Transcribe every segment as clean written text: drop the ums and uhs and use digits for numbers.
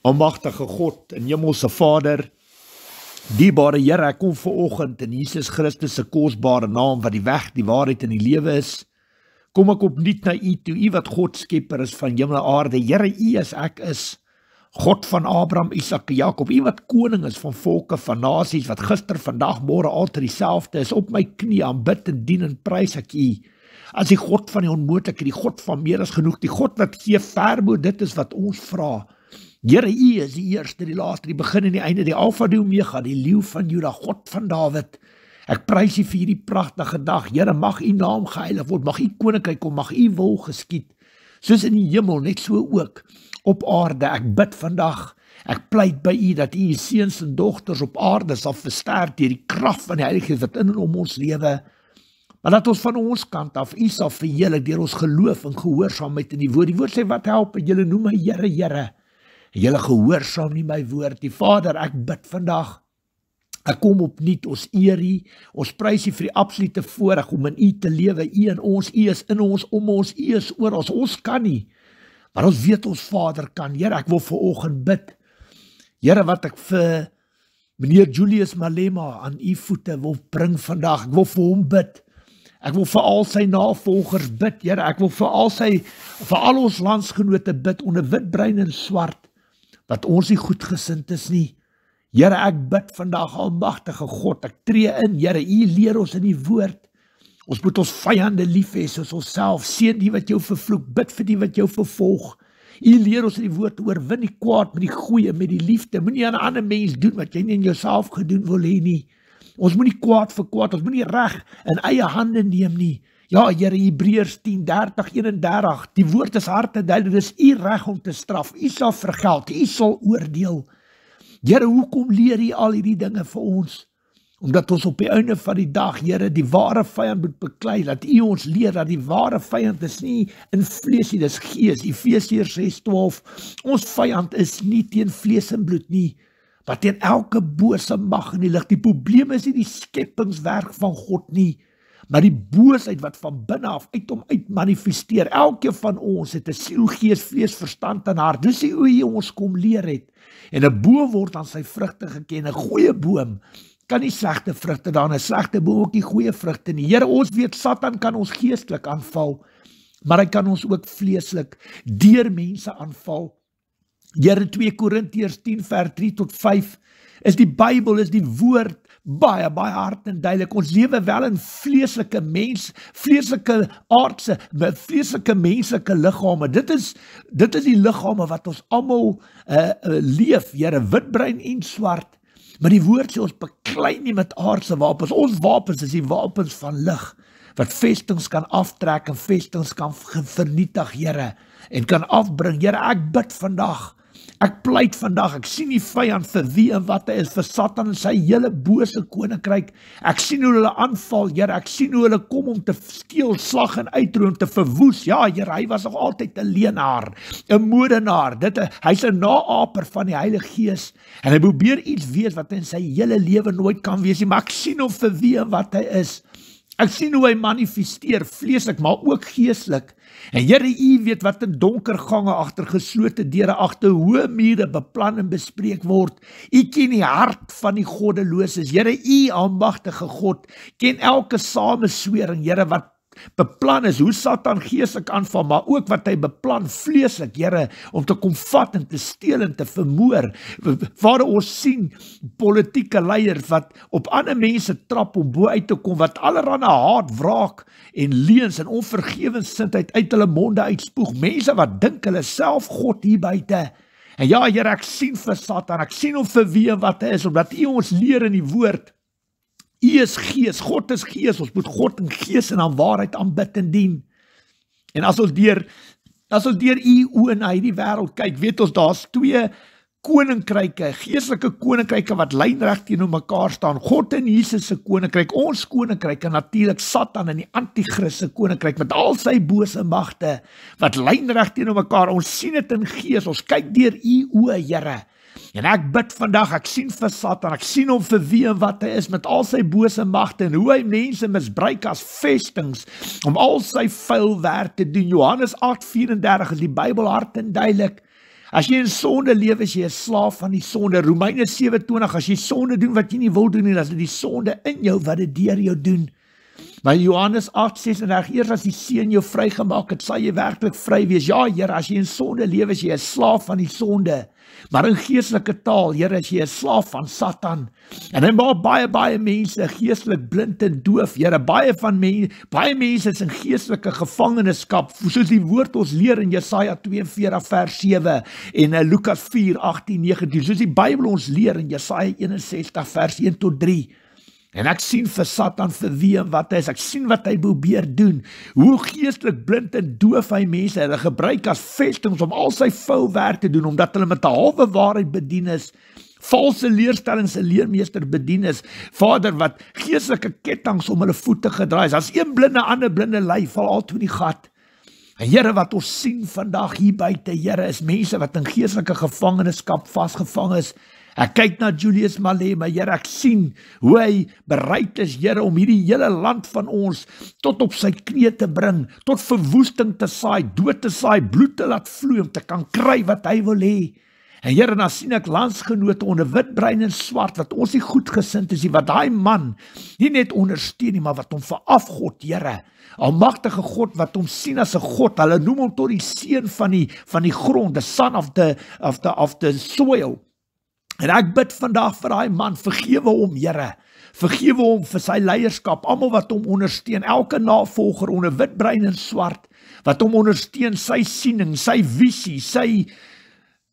Almagtige God en Hemelse Vader, dierbare Here, ek kom vanoggend in Jesus Christus se kosbare naam wat die weg, die waarheid en die lewe is. Kom ek opnuut na U toe, U wat God skepper is van hemel en aarde. Here, U is, ek is God van Abraham, Isak en Jakob. U wat koning is van volke, van nasies, wat gister, vandag, môre altyd dieselfde is. Op my knie aanbid en dien en prys ek U. As die God van die onmoontlike, die God van meer as genoeg, die God wat gee verbo, dit is wat ons vra. Here, U is die eerste, die laaste, die begin en die einde, die Alfa, die Omega, die leeu van Juda, God van Dawid. Ek prys U vir hierdie pragtige dag. Here, mag U naam geheilig word, mag U koninkryk kom, mag U wil geskied, soos in die hemel, net so ook op aarde. Ek bid vandag, ek pleit by U dat U seuns en dogters op aarde sal versterk deur die krag van die Heilige Gees wat in en om ons lewe, maar dat ons van ons kant af U sal verheerlik deur ons geloof en gehoorsaamheid in die woord. Die woord sê wat help, en julle noem my Here, Here. Julle gehoorsaam nie my woord. Die Vader, ek bid vandag, ek kom opnuut, ons eer U, ons prys U vir die absolute voorreg om in U te lewe. U in ons, U is in ons, om ons, U is oor ons. Ons kan nie, maar ons weet ons Vader kan. Here, ek wil vanoggend bid. Here, wat ek vir meneer Julius Malema aan U voete wil bring vandag, ek wil vir hom bid. Ek wil vir al sy navolgers bid, Here, ek wil vir al ons landsgenote bid, onder wit, bruin en swart, wat ons nie goedgesind is nie. Here, ek bid vandag, almagtige God, ek tree in, Here, U leer ons in die woord, ons moet ons vyande lief hê soos onsself, seën die wat jou vervloek, bid vir die wat jou vervolg. U leer ons in die woord, oorwin die kwaad met die goeie, met die liefde, moenie aan 'n ander mens doen wat jy nie in jouself gedoen wil hê nie. Ons moet nie kwaad vir kwaad, ons moet nie reg in eie hande neem nie. Ja, Here, Hebreërs 10:30-31, die woord is hard en duidelik, dis U reg om te straf, U sal vergeld, U sal oordeel. Here, hoekom leer U al hierdie dinge vir ons? Omdat ons op die einde van die dag, Here, die ware vyand moet beklei, dat U ons leer dat die ware vyand is nie in vlees nie, dis gees. Efesiërs 6:12, ons vyand is nie teen vlees en bloed nie, maar teen elke bose mag in die lig. Die probleem is nie die skepingswerk van God nie, maar die boosheid wat van binne af uit hom uit manifesteer. Elkeen van ons het 'n siel, gees, vlees, verstand en hart. Dis hoe hy ons kom leer het. En 'n boom word aan sy vrugte geken. 'n Goeie boom kan nie slegte vrugte dra, 'n slegte boom ook nie goeie vrugte nie. Here, ons weet Satan kan ons geestelik aanval, maar hy kan ons ook vleeslik deur mense aanval. Here, 2 Korintiërs 10:3-5 is die Bybel, is die woord baie hard en duidelik. Ons lewe wel in vleeslike aardse, vleeslike menslike liggame. Dit is die liggame wat ons almal leef, Here, wit, bruin en swart. Maar die woord sê ons beklei nie met aardse wapens. Ons wapens is die wapens van lig, wat vestings kan aftrek en vestings kan vernietig, Here, en kan afbring. Here, ek bid vandag, ek pleit vandag, ek sien die vyand vir wie en wat hy is, vir Satan en sy hele bose koninkryk. Ek sien hoe hulle aanval, Here, ek sien hoe hulle kom om te steel, slag en uitroei, om te verwoes. Ja, Here, hy was nog altyd 'n leenaar, 'n moordenaar. Hy's 'n naaper van die Heilige Gees, en hy probeer iets wees wat hy in sy hele lewe nooit kan wees nie, maar ek sien hom vir wie en wat hy is. Ek sien hoe hy manifesteer, vleeslik, maar ook geestelik. En Here, U weet wat in donker gange, agter geslote deure, agter hoë mure beplan en bespreek word. U ken die hart van die goddeloses. Here, U almagtige God, ken elke sameswering, Here, wat beplan is, hoe Satan geestelik aanval, maar ook wat hy beplan vleeslik, Here, om te kom vat en te steel en te vermoor. Waar ons sien politieke leiers wat op ander mense trap om bo uit te kom, wat allerhande haat, wraak en leuns en onvergewensgesindheid uit hulle monde uitspoeg. Mense wat dink hulle self God hier buite. En ja, Here, ek sien vir Satan, ek sien hom vir wie en wat hy is, omdat U ons leer in die woord. U is gees, God is gees, ons moet God in gees en aan waarheid aanbid en dien. En as ons deur U oë na hierdie wêreld kyk, weet ons daar's 2 koninkryke, geestelike koninkryke wat lynreg teenoor mekaar staan. God en Jesus se koninkryk, ons koninkryk, en natuurlik Satan en die anti-kris se koninkryk met al sy bose magte wat lynreg teenoor mekaar. Ons sien dit in gees, ons kyk deur U oë, Here. En ek bid vandag, ek sien vir Satan, ek sien hom vir wie en wat hy is, met al sy bose magte, en hoe hy mense misbruik as vestings, om al sy vuil werk te doen. Johannes 8:34 is die Bybel hard en duidelik. As jy in sonde lewe, is jy 'n slaaf van die sonde. Romeine 7:20, as jy sonde doen wat jy nie wil doen nie, dan is dit die sonde in jou wat dit deur jou doen. Maar Johannes 8:36, eers as die Seun jou vrygemaak het, sal jy werklik vry wees. Ja, Here, as jy in sonde lewe, is jy 'n slaaf van die sonde. Maar in geestelike taal, Here, is jy 'n slaaf van Satan. En hy maak baie mense geestelik blind en doof. Here, baie mense is in geestelike gevangenskap, soos die woord ons leer in Jesaja 42 vers 7 en Lukas 4:18-19, soos die Bybel ons leer in Jesaja 61 vers 1-3. En ek sien vir Satan vir wie en wat hy is. Ek sien wat hy probeer doen. Hoe geestelik blind en doof hy mense hulle gebruik as vestings om al sy fout werk te doen, omdat hulle met 'n halwe waarheid bedien is, valse leerstellings se leermeester bedien is, Vader, wat geestelike kettinge om hulle voete gedraai is. As een blinde ander blinde lei, val al toe in die gat. En Here, wat ons sien vandag hier buite, Here, is mense wat in geestelike gevangenskap vasgevang is. Ek kyk na Julius Malema, Here, ek sien hoe hy bereid is, Here, om hierdie hele land van ons tot op sy knie te bring, tot verwoesting te saai, dood te saai, bloed te laat vloei, om te kan kry wat hy wil hê. En Here, dan sien ek landsgenote onder wit, bruin en swart, wat ons nie goedgesind is, wat daai man nie net ondersteun nie, maar wat hom verafgod, Here. Almagtige God, wat hom sien as 'n God, hulle noem hom tot die seun van die grond, the son of the soil. En ek bid vandag vir daai man, vergewe hom, Here. Vergewe hom vir sy leierskap, almal wat hom ondersteun, elke navolger onder wit, bruin en swart, wat hom ondersteun, sy siening, sy visie,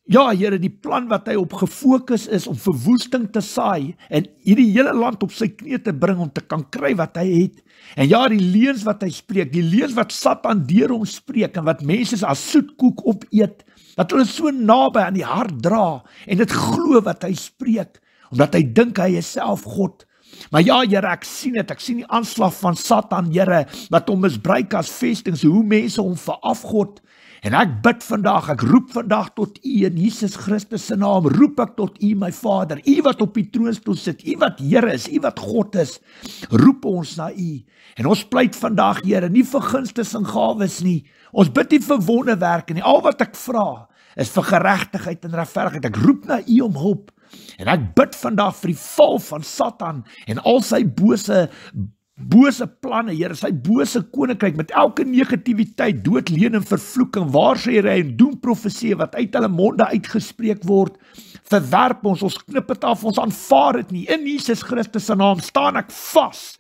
ja, Here, die plan wat hy op gefokus is om verwoesting te saai en hierdie hele land op sy knie te bring om te kan kry wat hy het. En ja, die leuns wat hy spreek, die leuns wat Satan deur hom spreek en wat mense as soetkoek opeet, wat hulle so naby aan die hart dra en dit glo wat hy spreek, omdat hy dink hy is self God. Maar ja, Here, ek sien die aanslag van Satan, Here, wat hom misbruik as vestings, hoe mense hom verafgod. En ek bid vandag, ek roep vandag tot U in Jesus Christus se naam, roep ek tot U, my Vader, U wat op die troonstoel sit, U wat Here is, U wat God is, roep ons na U. En ons pleit vandag, Here, nie vir gunstes en gawes nie, ons bid nie vir wonderwerke nie, al wat ek vra, is vir geregtigheid en regverdigheid. Ek roep na U om hulp, en ek bid vandag vir die val van Satan, en al sy bose planne, Here, sy bose koninkryk met elke negativiteit, dood, leuen en vervloeking, waarsêry en doemprofesie wat uit hulle monde uitgespreek word, verwerp ons knip dit af, ons aanvaar dit nie. In Jesus Christus se naam staan ek vas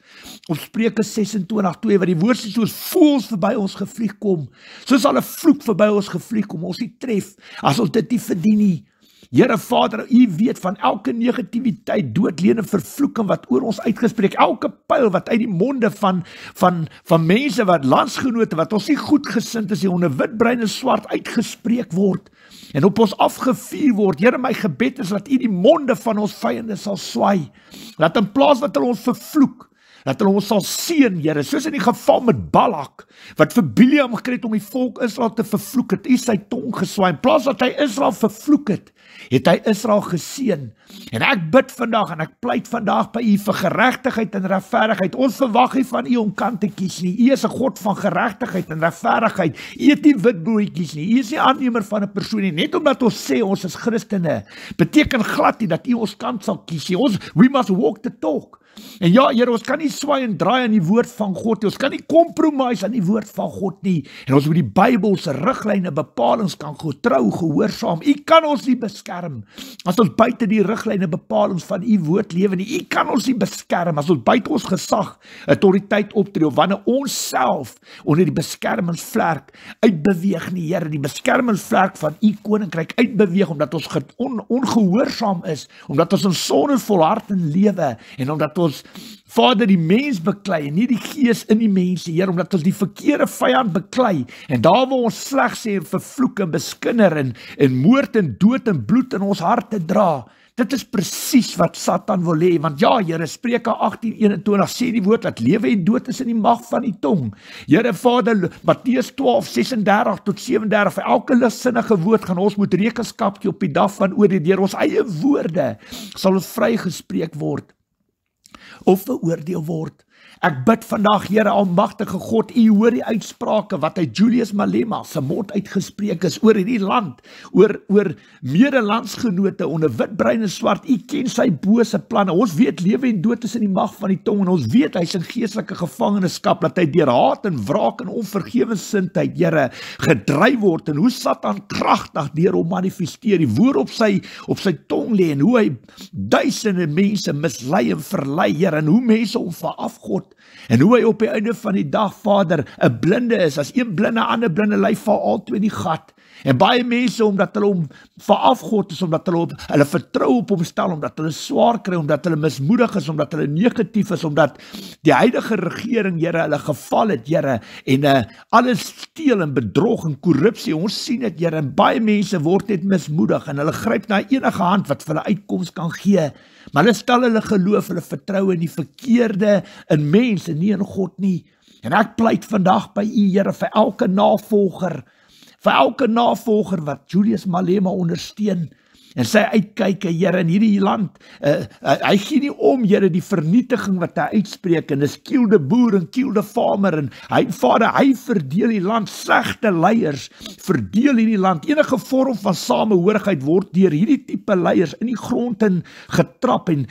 op Spreuke 26:2, wat die woord sê, soos voëls verby ons gevlieg kom, soos al 'n vloek verby ons gevlieg kom, ons nie tref, as ons dit nie verdien nie. Here Vader, U weet van elke negativiteit, dood, leuen en vervloeking wat oor ons uitgespreek, elke pyl wat uit die monde van mense wat landsgenote, wat ons nie goedgesind is, die onder wit, bruin en swart uitgespreek word, en op ons afgevuur word. Here, my gebed is dat U die monde van ons vyande sal swaai, dat in plaas wat hulle ons vervloek, dat hulle ons sal seën, Here, soos in die geval met Balak, wat vir Bileam gekry het om die volk Israel te vervloek, het U sy tong geswaai, in plaas dat hy Israel vervloek het hy Israel geseën. En ek bid vandag, en ek pleit vandag by U vir geregtigheid en regverdigheid. Ons verwag nie van U om kant te kies nie. U is 'n God van geregtigheid en regverdigheid. U eet nie wit broodjies nie. U is nie aannemer van 'n persoon nie. Net omdat ons sê ons is Christene, beteken glad nie dat U ons kant sal kies nie. We must walk the talk. En ja, Here, ons kan nie swaai en draai aan die woord van God nie, ons kan nie compromise aan die woord van God nie, en ons moet die Bybel se riglyne, bepalings kan getrou gehoorsaam. U kan ons nie beskerm as ons buite die riglyne, bepalings van U woord lewe nie. U kan ons nie beskerm as ons buite ons gesag, autoriteit optree, of wanneer ons self onder die beskermingsvlek uitbeweeg nie, Here, die beskermingsvlek van U koninkryk uitbeweeg, omdat ons ongehoorsaam is, omdat ons in sonde volhard in lewe, en omdat ons, Vader, die mens beklei, en nie die gees in die mense, Here, omdat ons die verkeerde vyand beklei, en daar waar ons sleg sê, en vervloek, en beskinder, en moord, en dood, en bloed in ons harte dra, dit is presies wat Satan wil hê, want ja, Here, Spreuke 18:21 sê die woord, dat lewe en dood is in die mag van die tong. Here Vader, Matteus 12:36-37, vir elke ligsinnige woord gaan ons moet rekenskap gee op die dag van oordeel, deur ons eie woorde sal ons vrygespreek word, of veroordeel word. Ek bid vandag, Here almagtige God, U hoor die uitsprake wat uit Julius Malema se mond uitgespreek is oor hierdie land, oor medelandsgenote onder wit, bruin en swart. U ken sy bose planne. Ons weet lewe en dood is in die mag van die tong, en ons weet hy's in geestelike gevangenskap, dat hy deur haat en wraak en onvergewensindheid, Here, gedryf word, en hoe Satan kragtig deur hom manifesteer, die woord op sy tong lê, en hoe hy duisende mense mislei en verlei, Here, en hoe mense hom veraf God, en hoe hy op die einde van die dag, Vader, 'n blinde is, as een blinde, ander blinde lei, val altyd in die gat, en baie mense, omdat hulle hom veraf God is, omdat hulle vertrou op hom stel, omdat hulle swaar kry, omdat hulle mismoedig is, omdat hulle negatief is, omdat die huidige regering, Here, hulle geval het, Here, en alles steel en bedrog en korrupsie, ons sien dit, Here, en baie mense word net mismoedig, en hulle gryp na enige hand wat vir hulle uitkoms kan gee, maar hulle stel hulle geloof, hulle vertrou in die verkeerde, in mense, nie in God nie, en ek pleit vandag by U, Here, vir elke navolger wat Julius Malema ondersteun, en sy uitkyke, Here, in hierdie land, hy gee nie om, Here, die vernietiging wat hy uitspreek, en is kielde boer en kielde farmer, en Vader, hy verdeel die land, slegte leiers, verdeel hierdie land, enige vorm van samehorigheid word deur hierdie tipe leiers in die grond in getrap, en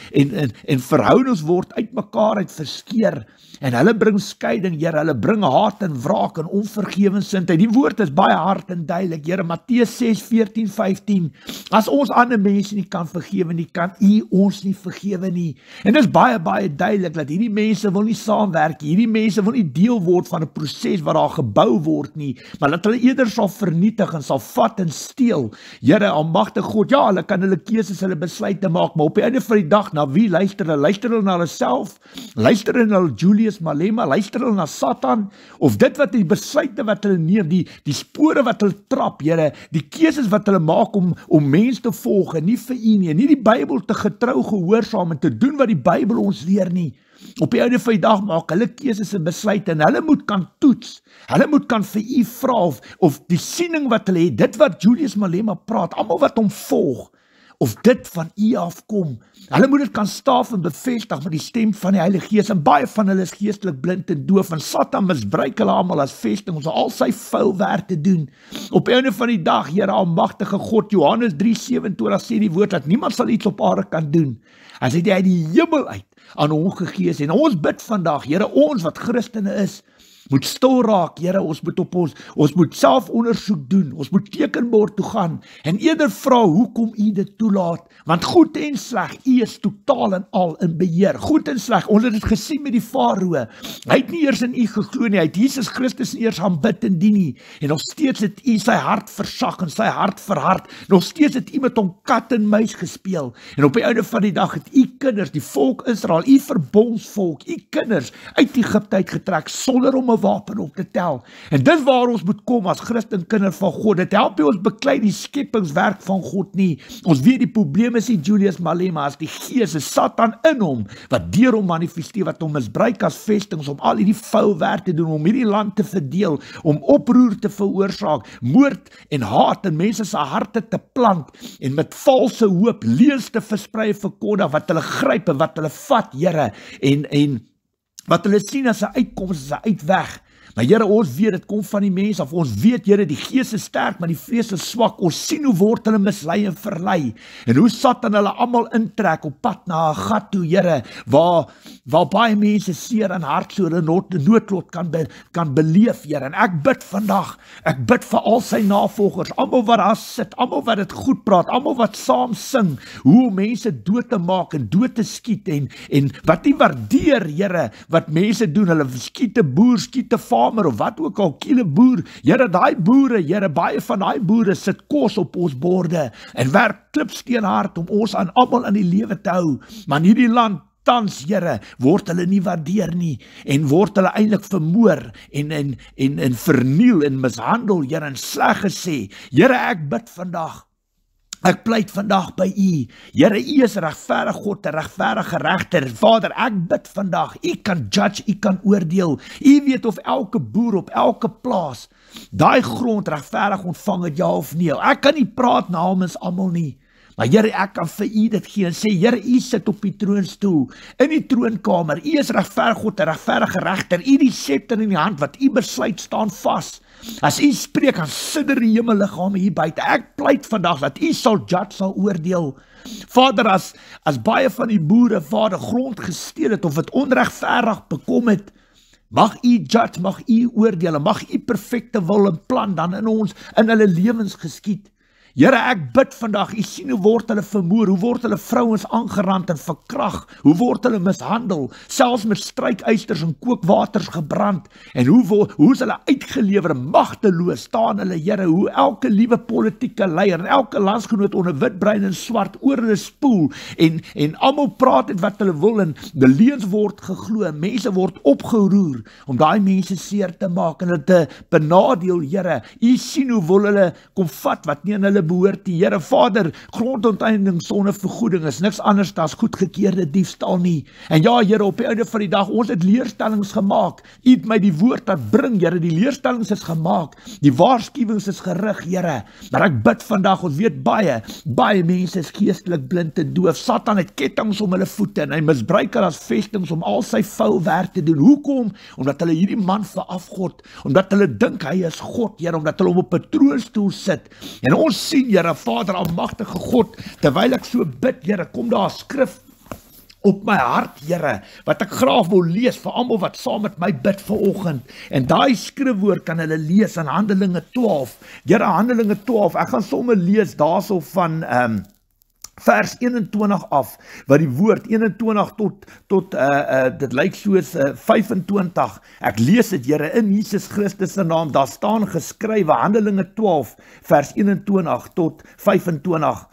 verhoudings word uit mekaar uit verskeer, en hulle bring skeiding, Here, hulle bring haat en wraak en onvergewensindheid. Die woord is baie hard en duidelik, Here, Matteus 6:14-15, as ons ander mense nie kan vergewe nie, kan U ons nie vergewe nie. En dit is baie, baie duidelik, dat hierdie mense wil nie saamwerk, hierdie mense wil nie deel word van 'n proses wat daar gebou word nie, maar dat hulle eerder sal vernietig en sal vat en steel. Here, almagtige God, ja, hulle kan hulle keuses, hulle besluite maak, maar op die einde van die dag, na wie luister hulle? Luister hulle na hulle self? Luister hulle na Julius Malema? Luister hulle na Satan? Of dit wat die besluite wat hulle neem, die spore wat hulle trap, Here, die keuses wat hulle maak om mense te volg, en nie vir U nie, en nie die Bybel te getrou gehoorsaam en te doen wat die Bybel ons leer nie. Op die einde van die dag maak hulle keuses en besluite, en hulle moet kan toets, hulle moet kan vir U vra, of die siening wat hulle het, dit wat Julius Malema praat, almal wat hom volg, of dit van U afkom, hulle moet dit kan staaf en bevestig met die stem van die Heilige Gees, en baie van hulle is geestelik blind en doof, en Satan misbruik hulle almal as vesting, om al sy vuil werk te doen. Op die einde van die dag, Here almagtige God, Johannes 3:27 sê die woord, dat niemand sal iets op aarde kan doen, as hy uit die hemel uit aan hom gegee is, en ons bid vandag, Here, ons wat Christene is, moet stil raak, Here, ons moet self ondersoek doen, ons moet tekenbord toe gaan, en eerder vra, hoekom U dit toelaat, want goed en sleg, U is totaal en al in beheer, goed en sleg, ons het dit gesien met die Farao, hy het nie eers in U geglo nie, hy het Jesus Christus nie eers gaan bid en dien nie, en nog steeds het U sy hart versag, en sy hart verhard, nog steeds het U met hom kat en muis gespeel, en op die einde van die dag het U kinders, die volk Israel, U verbondsvolk, U kinders, uit Egipte uitgetrek, sonder om 'n wapen op te tel, en dis waar ons moet kom as Christen kinders van God, dit help nie ons beklei die skepingswerk van God nie, ons weet die probleem is nie Julius Malema, as die gees is Satan in hom, wat deur hom manifesteer, wat hom misbruik as vestings, om al hierdie vuil werk te doen, om hierdie land te verdeel, om oproer te veroorsaak, moord en haat in mense se harte te plant, en met valse hoop, leuns te versprei en verkondig, wat hulle gryp en wat hulle vat, Here, en wat hulle sien as 'n uitkoms, is 'n uitweg. Maar Here, ons weet, dit kom van die mens af, ons weet, Here, die gees is sterk, maar die vlees is swak, ons sien hoe word hulle mislei en verlei, en hoe Satan hulle almal intrek, op pad na 'n gat toe, Here, waar baie mense seer en hartseer en noodlot kan beleef, Here, en ek bid vandag, ek bid vir al sy navolgers, almal wat daar sit, almal wat dit goed praat, almal wat saam sing, hoe om mense dood te maak en dood te skiet, en wat nie waardeer, Here, wat mense doen, hulle skiet 'n boer, skiet 'n farmer, of wat ook al, kiele boer, Here, daai boere, Here, baie van daai boere sit kos op ons borde, en werk klipsteenhard om ons almal in die lewe te hou, maar in hierdie land, tans, Here, word hulle nie waardeer nie, en word hulle eintlik vermoor, en verniel, en mishandel, Here, en sleg gesê. Here, ek bid vandag, ek pleit vandag by U, Here, U is regverdig God, 'n regverdige regter, Vader, ek bid vandag, U kan judge, U kan oordeel, U weet of elke boer op elke plaas, daai grond regverdig ontvang het, ja of nee, ek kan nie praat namens almal nie, Maar Here, ek kan vir U dit gee en sê, Here, U sit op die troonstoel, in die troonkamer, U is regverdig God, 'n regverdige regter, U die scepter in die hand, wat U besluit staan vas. As U spreek, dan sidder die hemelliggame hier buite. Ek pleit vandag dat U sal oordeel. Vader, as baie van die boere, Vader, grond gesteel het, of het onregverdig bekom het, mag U judge, mag U oordeel, mag U perfekte wil en plan dan in hulle lewens geskied. Here, ek bid vandag, U sien hoe word hulle vermoor, hoe word hulle vrouens aangerand en verkrag, hoe word hulle mishandel, selfs met strykysters en kookwaters gebrand, en hoe is hulle uitgelewer, magteloos staan hulle, Here, hoe elke liewe politieke leier, en elke landsgenoot onder wit, bruin en swart oor hulle spoel, en almal praat het wat hulle wil, en die leuns word geglo, mense word opgeroer, om daai mense seer te maak, en hulle te benadeel, Here, U sien hoe wil hulle kom vat, wat nie in hulle behoort die Here. Vader, grondonteeneming sonder vergoeding is niks anders as goedgekeurde diefstal nie. En ja, Here, op die einde van die dag, ons het leerstellings gemaak. U het my die woord laat bring, Here, die leerstellings is gemaak, die waarskuwings is gerig, Here, maar ek bid vandag, ons weet baie mense is geestelik blind en doof. Satan het kettinge om hulle voete en hy misbruik hulle as vestings om al sy vuil werk te doen. Hoekom? Omdat hulle hierdie man verafgod, omdat hulle dink hy is God, Here, omdat hulle hom op 'n troonstoel sit. En ons sien, Here, Vader, almagtige God, terwyl ek so bid, Here, kom daar 'n skrif op my hart, Here, wat ek graag wil lees vir almal wat saam met my bid vanoggend. En daai skrifwoord kan hulle lees in Handelinge 12. Here, Handelinge 12, ek gaan sommer lees daarso van vers 21 af, wat die woord 21 tot dit lyk soos 25, ek lees dit, Here, in Jesus Christus se naam, daar staan geskrywe, Handelinge 12, vers 21 tot 25,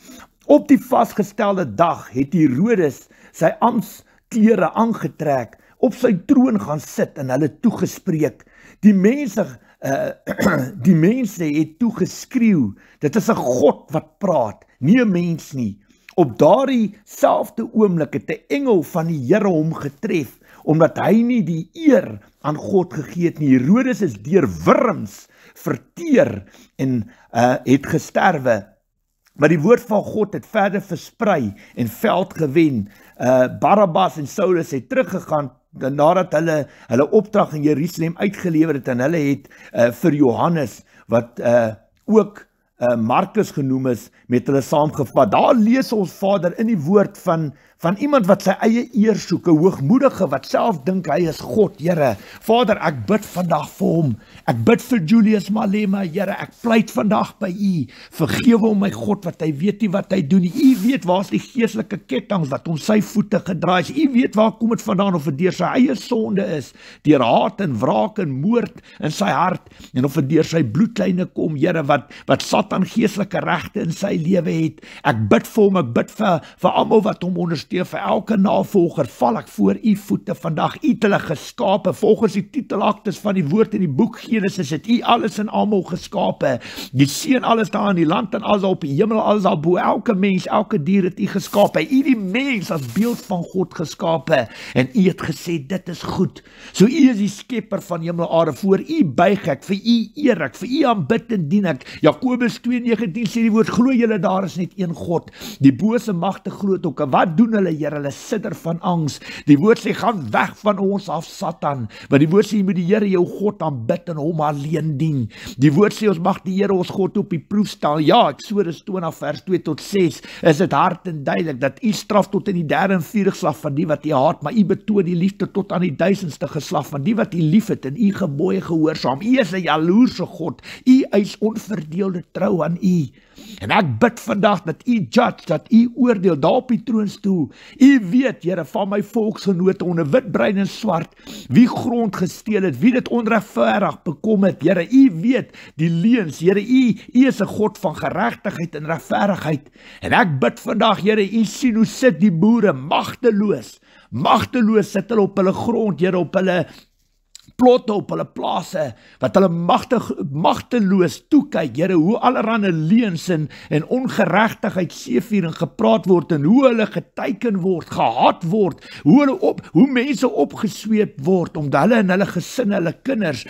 op die vasgestelde dag het Herodes sy amptsklere aangetrek, op sy troon gaan sit en hulle toegespreek. Die mense het toegeskreeu, dit is 'n God wat praat, nie 'n mens nie. Op daardie selfde oomblik het 'n engel van die Here hom getref, omdat hy nie die eer aan God gegee het nie. Herodes is deur wurms verteer en het gesterwe. Maar die woord van God het verder versprei en veld gewen. Barabbas en Saulus het teruggegaan nadat hulle opdrag in Jerusalem uitgelewer het, en hulle het vir Johannes, wat ook Markus genoem is, met hulle saamgevat. Daar lees ons, Vader, in die woord van iemand wat sy eie eer soek, 'n hoogmoedige wat self dink hy is God, Here. Vader, ek bid vandag vir hom. Ek bid vir Julius Malema, Here. Ek pleit vandag by U. Vergewe hom, my God, wat hy weet nie wat hy doen nie. U weet waar's die geestelike kettinge wat om sy voete gedraai is. U weet waar kom dit vandaan, of dit deur sy eie sonde is, deur haat en wraak en moord in sy hart, en of dit deur sy bloedlyne kom, Here, wat Satan geestelike regte in sy lewe het. Ek bid vir hom, ek bid vir almal wat hom ondersteun, vir elke navolger, val ek voor U voete vandag. U het hulle geskape, volgens die titelaktes van die woord in die boek Genesis, het U alles en almal geskape, die see en alles daar in die land en alles op die hemel, alles daar bo, elke mens, elke dier het U geskape, U die mens as beeld van God geskape, en U het gesê, dit is goed. So U is die skepper van hemel en aarde, voor U buig ek, vir U eer ek, vir U aanbid en dien ek. Jakobus 2:19 sê die woord, glo julle daar is net een God, die bose magte glo ook, en wat doen hulle, Here? Hulle sidder van angs. Die woord sê, gaan weg van ons af, Satan, want die woord sê, jy moet die Here jou God aanbid en hom alleen dien. Die woord sê, ons mag die Here ons God op die proef stel. Ja, Eksodus 20 vers 2 tot 6, is dit hard en duidelik, dat U straf tot in die 3de en 4de geslag van die wat U haat, maar U betoon die liefde tot aan die 1000ste geslag van die wat U lief het en U gebooie gehoorsaam. U is 'n jaloerse God, U eis onverdeelde trou aan U. En ek bid vandag dat U judge, dat U oordeel daar op die troonstoel. U weet, Here, van my volksgenote onder wit, bruin en swart, wie grond gesteel het, wie dit onregverdig bekom het, Here, U weet die leuns, Here, U is 'n God van geregtigheid en regverdigheid. En ek bid vandag, Here, U sien hoe sit die boere magteloos sit hulle op hulle grond, Here, op hulle plotte op hulle plase, wat hulle magteloos toekyk, Here, hoe allerhande leuns en ongeregtigheid seevier en gepraat word, en hoe hulle geteiken word, gehaat word, hoe mense opgesweep word, om hulle en hulle gesinne, hulle kinders,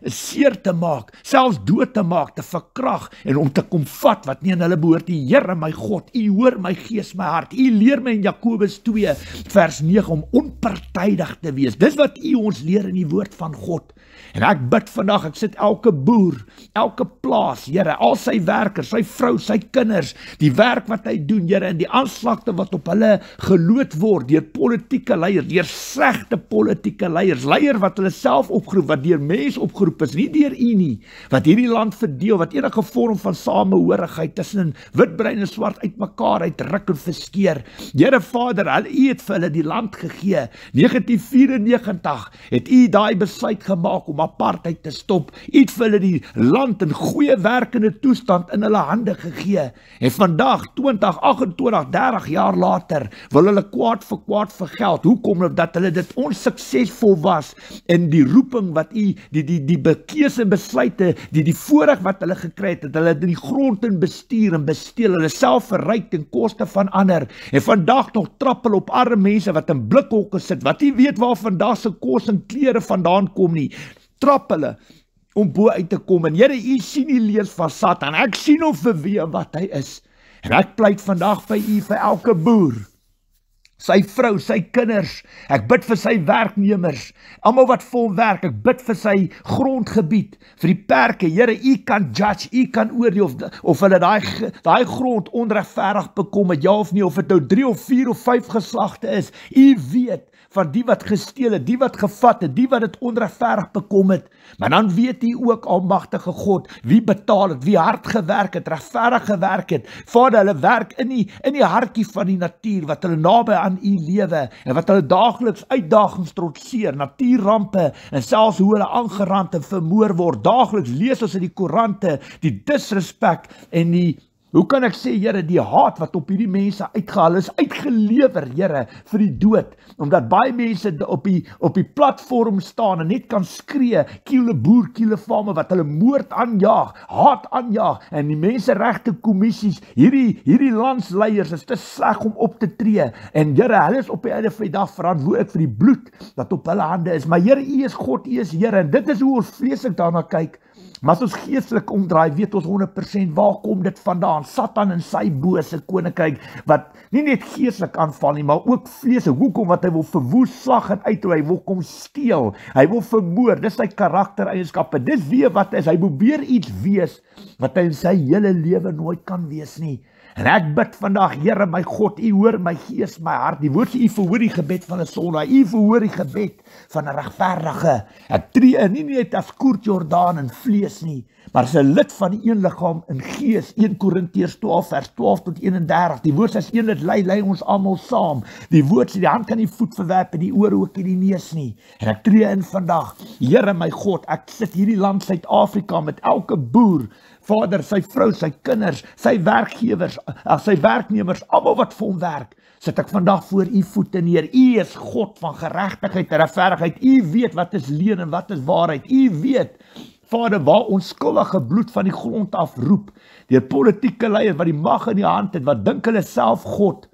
seer te maak, selfs dood te maak, te verkrag, en om te kom vat, wat nie aan hulle behoort. Die Here, my God, U hoor my gees, my hart, U leer my in Jakobus 2, vers 9, om onpartydig te wees. Dis wat U ons leer in die woord van God. En ek bid vandag, ek sit elke boer, elke plaas, Here, al sy werkers, sy vrou, sy kinders, die werk wat hy doen, Here, en die aanslagte wat op hulle geloot word, deur politieke leiers, deur slegte politieke leiers wat hulle self opgeroep, wat deur mens opgeroep is, nie deur U nie, wat hierdie land verdeel, wat enige vorm van samehorigheid tussen wit, bruin en swart uitmekaar uitruk en verskeer. Here Vader, U het vir hulle die land gegee. 1994 het U daai besluit gemaak om apartheid te stop. U het vir hulle die land in goeie werkende toestand in hulle hande gegee. En vandag, 2028, 30 jaar later, wil hulle kwaad vir geld. Hoekom? Dat hulle dit onsuksesvol was in die roeping wat U, die bekeuse besluite, die voorreg wat hulle gekry het, dat hulle die grond in bestuur en besteel, hulle self verryk ten koste van ander. En vandag nog trap hulle op arme mense wat in blikhokke sit, wat nie weet waar vandag se kos en klere vandaan kom nie. Trap hulle om bo uit te kom. En Here, U sien die lees van Satan. Ek sien hom vir wie en wat hy is. En ek pleit vandag by U vir elke boer, sy vrou, sy kinders, ek bid vir sy werknemers, almal wat vir hom werk, ek bid vir sy grondgebied, vir die perke. Here, U kan judge, U kan oordeel of hulle daai grond onregverdig bekom het, ja of nie, of dit nou 3 of 4 of 5 geslagte is. U weet van die wat gesteel het, die wat gevat het, die wat dit onregverdig bekom het. Maar dan weet U ook, almagtige God, wie betaal het, wie hard gewerk het, regverdig gewerk het. Vader, hulle werk in die hartjie van die natuur, wat hulle naby aan U lewe, en wat hulle daagliks uitdagings trotseer, natuurrampe, en selfs hoe hulle aangerand en vermoor word. Daagliks lees ons in die koerante, die disrespek en hoe kan ek sê, Here, die haat wat op hierdie mense uitgehaal is, uitgelewer, Here, vir die dood, omdat baie mense op die platform staan en net kan skree, kiele boer, kiele farmer, wat hulle moord aanjaag, haat aanjaag, en die menseregte kommissies, hierdie landsleiers is te sleg om op te tree, en Here, hulle is op die einde van die dag verantwoordelik vir die bloed wat op hulle hande is. Maar Here, U is God, U is Here, en dit is hoe ons vreeslik daarna kyk. Maar as ons geestelik omdraai, weet ons 100% waar kom dit vandaan. Satan en sy bose koninkryk, wat nie net geestelik aanval nie, maar ook vleeslik. Hoekom? Want hy wil verwoes, slag en uitroei, hy wil kom steel, hy wil vermoor, dis sy karaktereienskappe, dis wie wat is, hy probeer iets wees, wat hy in sy hele lewe nooit kan wees nie. En ek bid vandag, Here, my God, U hoor my gees, my hart. Die woord sê, U verhoor die gebed van 'n sondaar, U verhoor die gebed van 'n regverdige. Ek tree in, nie net as Koert Jordaan in vlees nie, maar as 'n lid van die een liggaam in gees. 1 Korintiërs 12 vers 12 tot 31. Die woord sê, as een lid lei ons almal saam. Die woord sê, die hand kan die voet verwerp en die oor ook nie die neus nie. En ek tree in vandag, Here, my God, ek sit hierdie land Suid-Afrika met elke boer, Vader, sy vrou, sy kinders, sy werkgewers, sy werknemers, almal wat vir hom werk, sit ek vandag voor U voete neer. U is God van geregtigheid en regverdigheid. U weet wat is leuen en wat is waarheid. U weet, Vader, waar onskuldige bloed van die grond af roep, deur politieke leiers wat die mag in die hand het, wat dink hulle self God.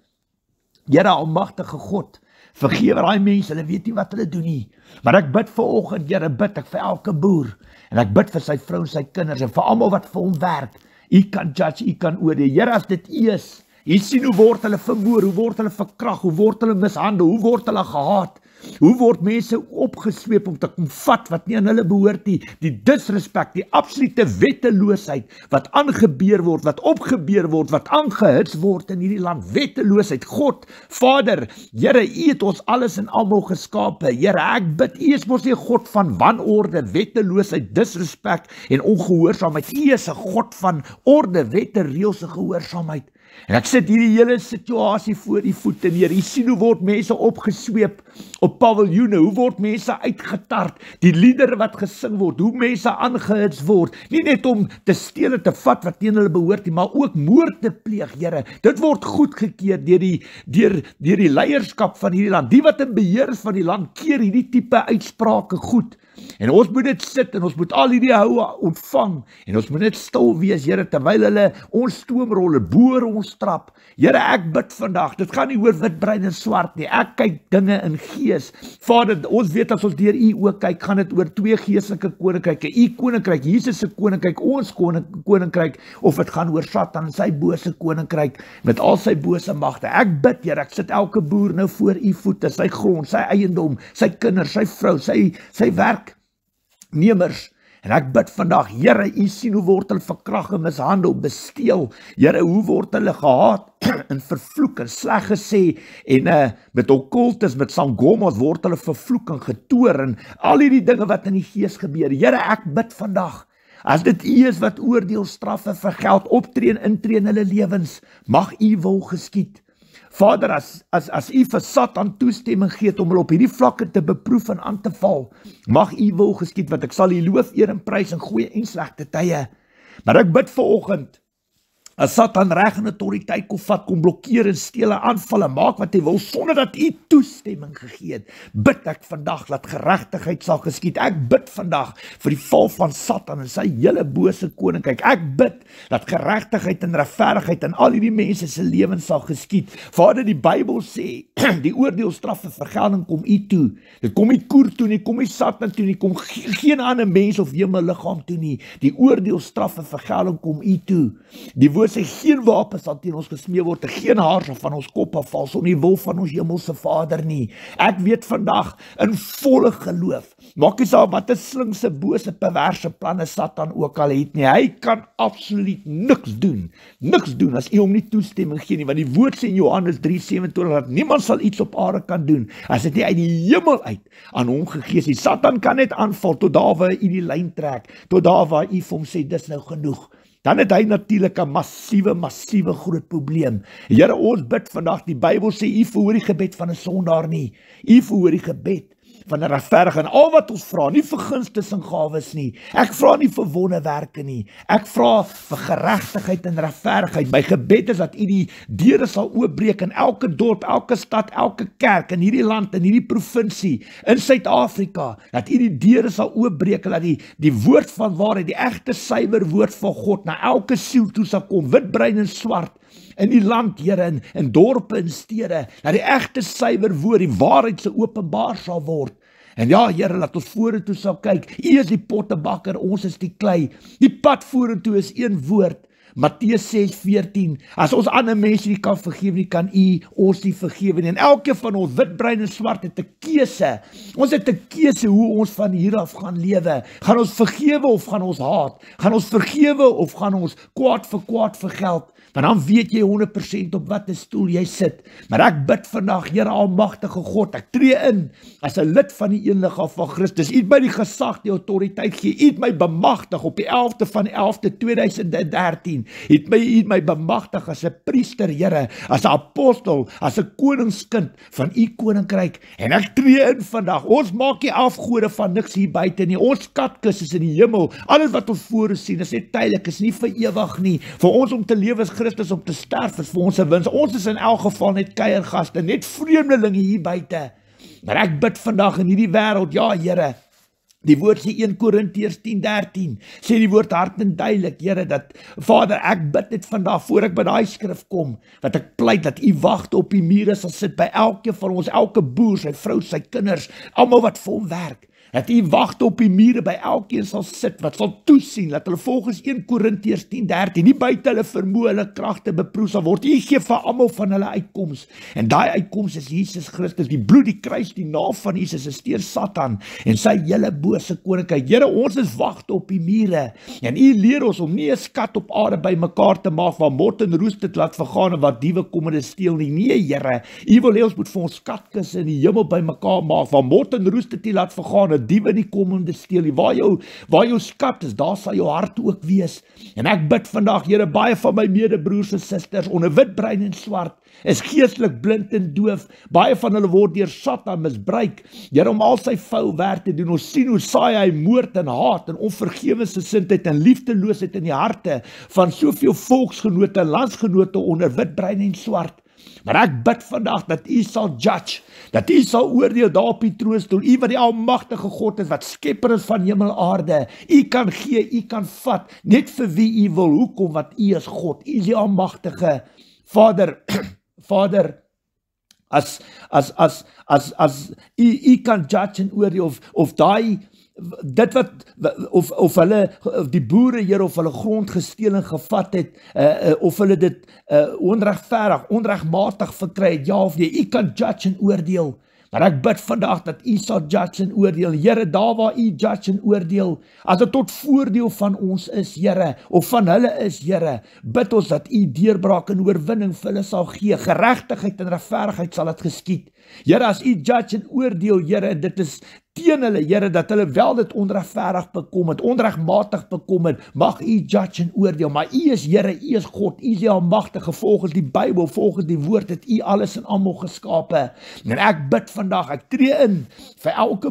Here, almagtige God, vergewe daai mense, hulle weet nie wat hulle doen nie. Maar ek bid vanoggend, Here, bid ek vir elke boer, en ek bid vir sy vrou en sy kinders, en vir almal wat vir hom werk. U kan judge, U kan oordeel. Here, as dit U is, U sien hoe word hulle vermoor, hoe word hulle verkrag, hoe word hulle mishandel, hoe word hulle gehaat, hoe word mense opgesweep om te kom vat wat nie aan hulle behoort nie, die disrespek, die absolute wetteloosheid wat aangebeur word, wat opgebeur word, wat aangehits word in hierdie land, wetteloosheid. God, Vader, Here, U het ons alles en almal geskape. Here, ek bid, U is mos nie 'n God van wanorde, wetteloosheid, disrespek en ongehoorsaamheid. U is 'n God van orde, wette, reëls en gehoorsaamheid. En ek sit hierdie hele situasie voor die voete neer. Jy sien hoe word mense opgesweep op paviljoene, hoe word mense uitgetart, die liedere wat gesing word, hoe mense aangehits word, nie net om te steel en te vat wat teen hulle behoort nie, maar ook moord te pleeg, Here. Dit word goedgekeur deur die leierskap van hierdie land. Die wat in beheer is van die land, keer hierdie tipe uitsprake goed. En ons moet dit sit en ons moet al hierdie houe ontvang en ons moet net stil wees, Here, terwyl hulle ons stoomrolle boor ons trap. Here, ek bid vandag, dit gaan nie oor wit, bruin en swart nie. Ek kyk dinge in gees. Vader, ons weet as ons deur U oë kyk, gaan dit oor twee geestelike koninkryke. U koninkryk, Jesus se koninkryk, ons koninkryk, of dit gaan oor Satan en sy bose koninkryk met al sy bose magte. Ek bid, Here, ek sit elke boer nou voor U voete, sy grond, sy eiendom, sy kinders, sy vrou, sy werknemers. En ek bid vandag, Here, U sien hoe word hulle verkragt en mishandel, besteel. Here, hoe word hulle gehaat en vervloek en sleg gesê en met okkultes, met sangomas word hulle vervloek en getoor en al hierdie dinge wat in die gees gebeur. Here, ek bid vandag, as dit U is wat oordeel, straffe, vergeld, optree en intree in hulle lewens, mag U wil geskied. Vader, as U vir Satan toestemming gee om hulle op hierdie vlakke te beproef en aan te val, mag U wil geskied, want ek sal U loof, eer en prys in goeie en slegte tye. Maar ek bid vanoggend, as Satan reg en autoriteit kom vat, kom blokkeer en steel en aanval en maak wat hy wil, sonder dat U toestemming gegee het, bid ek vandag dat geregtigheid sal geskied. Ek bid vandag vir die val van Satan en sy hele bose koninkryk. Ek bid dat geregtigheid en regverdigheid in al hierdie mense se lewens sal geskied. Vader, die Bybel sê, die oordeelstraf en vergelding kom U toe. Dit kom nie koer toe nie, kom nie Satan toe nie, kom geen ander mens of hemelliggaam toe nie. Die oordeelstraf en vergelding kom U toe. Die woord sê, geen wapen sal teen ons gesmee word, geen haar sal van ons kop afval, sonder die wil van ons hemelse Vader nie. Ek weet vandag in volle geloof, maak nie saak wat 'n slinkse, bose, perverse planne Satan ook al het nie, hy kan absoluut niks doen as U hom nie toestemming gee nie, want die woord sê in Johannes 3:27 dat niemand sal iets op aarde kan doen as dit nie uit die hemel uit aan hom gegee is nie. Satan kan net aanval tot daar waar U die lyn trek, tot daar waar U vir hom sê dis nou genoeg. Dan het hy natuurlik 'n massiewe groot probleem. Here, ons bid vandag, die Bybel sê U verhoor die gebed van 'n sondaar nie. U verhoor die gebed van 'n regverdige, en al wat ons vra, nie vir gunstes en gawes nie. Ek vra nie vir wonderwerke nie. Ek vra vir geregtigheid en regverdigheid. My gebed is dat U die deure sal oopbreek in elke dorp, elke stad, elke kerk in hierdie land, in hierdie provinsie, in Suid-Afrika, dat U die deure sal oopbreek, dat die woord van waarheid, die egte suiwer woord van God na elke siel toe sal kom, wit, bruin en swart, in die land, Here, in dorpe en stede, dat die egte suiwer woord, die waarheid se openbaar sal word. En ja, Here, laat ons vorentoe sal kyk. U is die pottebakker, ons is die klei. Die pad vorentoe is een woord. Matteus 6:14, as ons ander mense nie kan vergewe nie, kan U ons nie vergewe nie. En elke van ons, wit, bruin en swart, het 'n keuse. Ons het 'n keuse hoe ons van hier af gaan lewe. Gaan ons vergewe of gaan ons haat? Gaan ons vergewe of gaan ons kwaad vir kwaad vergeld? Want dan weet jy 100% op watter stoel jy sit. Maar ek bid vandag, Here almagtige God, ek tree in as 'n lid van die een liggaam van Christus. U het my die gesag, die autoriteit gee. U het my bemagtig op die 11de van 11de 2013. U het my bemagtig as 'n priester, Here, as 'n apostel, as 'n koningskind van U koninkryk. En ek tree in vandag. Ons maak nie afgode van niks hier buite nie. Ons skatkis is in die hemel. Alles wat ons voor ons sien is net tydelik, is nie vir ewig nie. Vir ons om te lewe is Christus, om te sterf is vir ons 'n wins. Ons is in elk geval net kuiergaste, net vreemdelinge hier buite. Maar ek bid vandag in hierdie wêreld, ja Here, die woord sê 1 Korintiërs 10:13, sê die woord hard en duidelik, Here, dat Vader, ek bid dit vandag, voor ek by daai skrif kom, dat ek pleit dat U wagte op die mure sal sit by elke van ons, elke boer, sy vrou, sy kinders, almal wat vir hom werk. Dat U wagte op die mure by elkeen sal sit, wat sal toesien, dat hulle volgens 1 Korintiërs 10:13, nie buite hulle vermoë, hulle kragte beproef sal word. U gee vir almal van hulle uitkoms. En daai uitkoms is Jesus Christus, die bloed, die kruis, die naam van Jesus is teer Satan en sy hele bose koninkryk. Here, ons is wagte op die mure. En U leer ons om nie 'n skat op aarde bymekaar te maak waar mot en roes dit laat vergaan en wat diewe kom en dit steel nie. Nee, Here, U wil hê ons moet vir ons skatkisse in die hemel bymekaar maak waar mot en roes dit nie laat vergaan, dat diewe nie kom om te steel nie. Waar jou skat is, daar sal jou hart ook wees. En ek bid vandag, Here, baie van my medebroers en susters onder wit, bruin en swart is geestelik blind en doof. Baie van hulle word deur Satan misbruik, Here, om al sy vuil werk te doen. Ons sien hoe saai hy moord en haat en onvergewensgesindheid en liefdeloosheid in die harte van soveel volksgenote en landsgenote onder wit, bruin en swart. Maar ek bid vandag dat U sal judge, dat U sal oordeel daar op die troonstoel, U wat die almagtige God is, wat skepper is van hemel aarde. U kan gee, U kan vat, net vir wie U wil. Hoekom? Want U is God, U is die almagtige Vader. Vader, as U kan judge en oordeel of daai dit wat of hulle die boere, Here, of hulle grond gesteel en gevat het, of hulle dit onregverdig, onregmatig verkry het, ja of nee, U kan judge en oordeel. Maar ek bid vandag dat U sal judge en oordeel. Here, daar waar U judge en oordeel, as dit tot voordeel van ons is, Here, of van hulle is, Here, bid ons dat U deurbraak en oorwinning vir hulle sal gee. Geregtigheid en regverdigheid sal dit geskied. Here, as U judge en oordeel, Here, dit is teen hulle, Here, dat hulle wel dit onregverdig bekom het, onregmatig bekom het, mag U judge en oordeel, maar U is Here, U is God, U is die almagtige, volgens die Bybel, volgens die woord het U alles en almal geskape. En ek bid vandag, ek tree in vir elke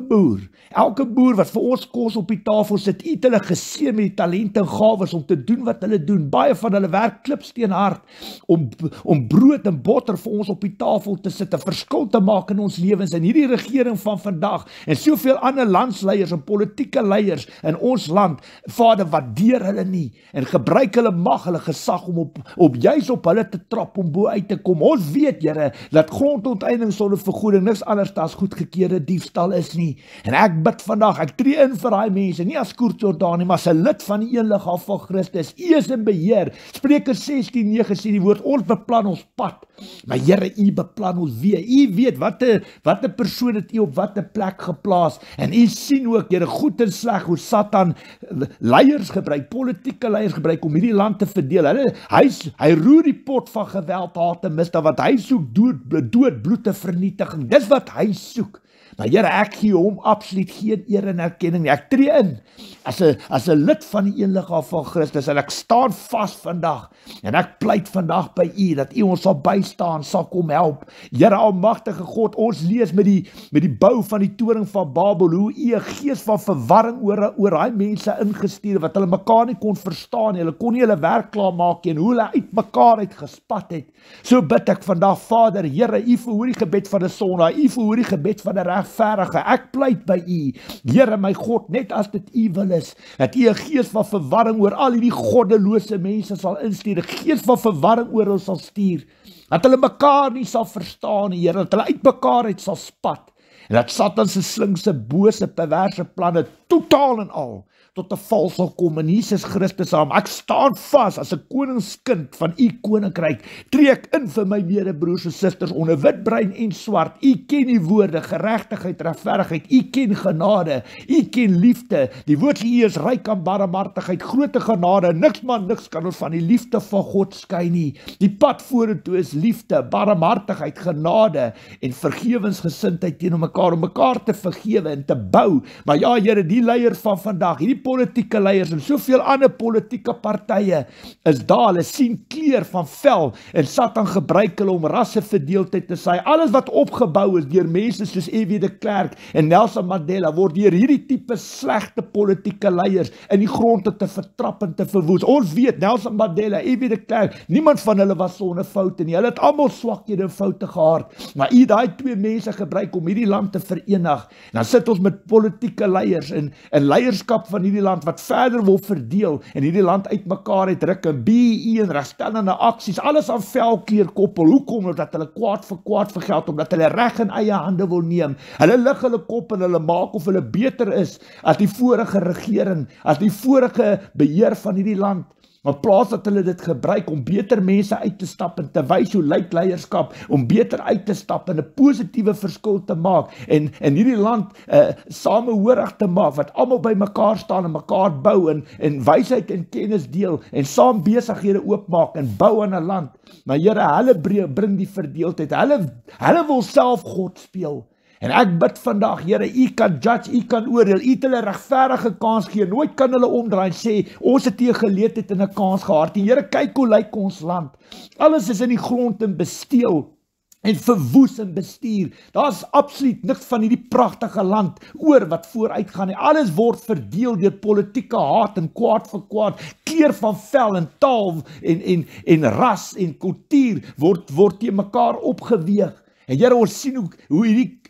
boer wat vir ons kos op die tafel sit, U het hulle geseën met die talente en gawes om te doen wat hulle doen. Baie van hulle werk klipsteenhard om brood en botter vir ons op die tafel te sit, 'n verskil te maak in ons lewens. En hierdie regering van vandag en soveel ander landsleiers en politieke leiers in ons land, Vader, waardeer hulle nie en gebruik hulle mag, hulle gesag om juis op hulle te trap om bo uit te kom. Ons weet, Here, dat grondonteeneming sonder vergoeding niks anders as goedgekeurde diefstal is nie. En ek bid vandag, ek tree in vir daai mense, nie as Koert Jordaan nie, maar as 'n lid van die een liggaam van Christus. U is in beheer. Spreuke 16:9 sê die woord, ons beplan ons pad, maar Here, U beplan ons weë. U weet watter persoon het U op watter plek geplaas, en U sien ook, Here, goed en sleg, hoe Satan leiers gebruik, politieke leiers gebruik om hierdie land te verdeel. Hy roer die pot van geweld, haat en misdaad, wat hy soek dood, bloed en vernietiging. Dis wat hy soek. Maar Here, ek gee hom absoluut geen eer en erkenning nie. Ek tree in as 'n lid van die een liggaam van Christus, en ek staan vas vandag, en ek pleit vandag by U, dat U ons sal bystaan, sal kom help. Here, almagtige God, ons lees met die bou van die toring van Babel, hoe U 'n gees van verwarring oor daai mense ingestuur, wat hulle mekaar nie kon verstaan nie, hulle kon nie hulle werk klaar maak nie, en hoe hulle uit mekaar uit gespat het. So bid ek vandag, Vader, Here, U verhoor die gebed van 'n sondaar, U verhoor die gebed van 'n regverdige. Ek pleit by U, Here, my God, net as dit U wil is, dat U 'n gees van verwarring oor al hierdie goddelose mense sal instuur, 'n gees van verwarring oor hulle sal stuur, dat hulle mekaar nie sal verstaan, Here, dat hulle uit mekaar uit sal spat, en dat Satan se slinkse, bose, perverse planne totaal en al tot 'n val sal kom in Jesus Christus naam. Ek staan vas as 'n koningskind van U koninkryk. Tree ek in vir my medebroers en susters onder wit, bruin en swart. U ken die woorde, geregtigheid, regverdigheid. U ken genade. U ken liefde. Die woord van U is ryk aan barmhartigheid, groote genade. Niks kan ons van die liefde van God skei nie. Die pad vorentoe is liefde, barmhartigheid, genade en vergewensgesindheid teenoor mekaar, om mekaar te vergewe en te bou. Maar ja, Here, die leiers van vandag, hierdie politieke leiers en soveel ander politieke partye is daar, hulle sien kleur van vel, en Satan gebruik hulle om rasseverdeeldheid te saai. Alles wat opgebou is deur mense soos E.W. de Klerk en Nelson Mandela word deur hierdie tipe slegte politieke leiers in die grond te vertrap en te verwoes. Ons weet, Nelson Mandela, E.W. de Klerk, niemand van hulle was sonder foute nie. Hulle het almal swakhede en foute gehad, maar U daai twee mense gebruik om hierdie land te verenig. En dan sit ons met politieke leiers en leierskap van hierdie land wat verder wil verdeel en hierdie land uitmekaar uitruk, en BEE en regstellende aksies, alles aan velkleur koppel. Hoekom? Omdat hulle kwaad vir kwaad vergeld, omdat hulle reg in eie hande wil neem. Hulle lig hulle kop en hulle maak of hulle beter is as die vorige regering, as die vorige beheer van hierdie land. Maar plaas dat hulle dit gebruik om beter mense uit te stap en te wys hoe lyk leierskap, om beter uit te stap en 'n positiewe verskil te maak en hierdie land samehoorig te maak, wat almal by mekaar staan en mekaar bou en wysheid en kennis deel en saam besighede oopmaak en bou aan 'n land. Maar Here, hulle bring die verdeeldheid. Hulle wil self God speel. En ek bid vandag, Here, U kan judge, U kan oordeel, U het hulle regverdige kans gee, nooit kan hulle omdraai en sê, ons het nie 'n geleentheid en 'n kans gehad nie. Here, kyk hoe lyk ons land. Alles is in die grond en besteel en verwoes en bestuur. Daar's absoluut niks van hierdie pragtige land oor wat vooruit gaan nie. Alles word verdeel deur politieke haat en kwaad vir kwaad, kleur van vel en taal en ras en kultuur word teen mekaar opgeweeg. En Here, ons sien hoe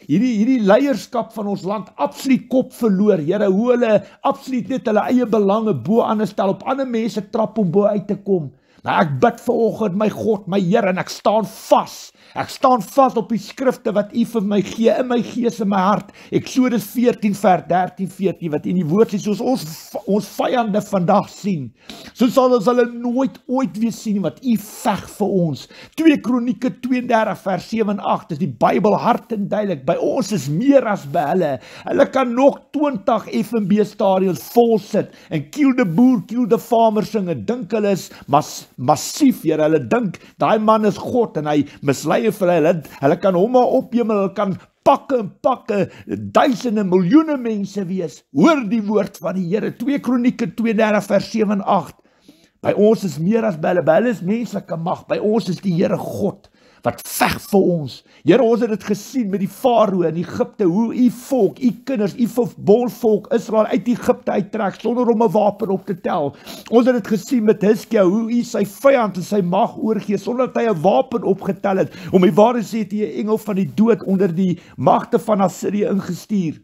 hierdie leierskap van ons land absoluut kop verloor. Here, hoe hulle absoluut net hulle eie belange bo ander stel, op ander mense trap om bo uit te kom. Maar ek bid vanoggend, my God, my Here, en ek staan vas. Ek staan vas op die skrifte wat U vir my gee, in my gees en my hart. Eksodus 14 vers 13-14, wat in die woord sê, soos ons vyande vandag sien, so sal ons hulle nooit ooit weer sien, wat U veg vir ons. 2 Kronieke 32 vers 7 en 8 is die Bybel hard en duidelik. By ons is meer as by hulle. Hulle kan nog 20 FNB stadions vol sit en Kiel de Boer, Kiel de Farmer sing en dink hulle is massief, Here. Hulle dink daai man is God en hy mislei vir hulle kan hom maar ophemel, hulle kan pakke en pakke, duisende, miljoene mense wees. Hoor die woord van die Here. 2 Kronieke 32 vers 7 en 8. By ons is meer as by hulle is menslike mag, by ons is die Here God wat veg vir ons. Here, ons het dit gesien met die Farao in Egipte, hoe U volk, U kinders, U verbondvolk Israel uit Egipte uittrek sonder om 'n wapen op te tel. Ons het dit gesien met Hiskia, hoe U sy vyand en sy mag oorgee sonder dat hy 'n wapen opgetel het. Om die waarheid sê, het hy 'n engel van die dood onder die magte van Assirië ingestuur.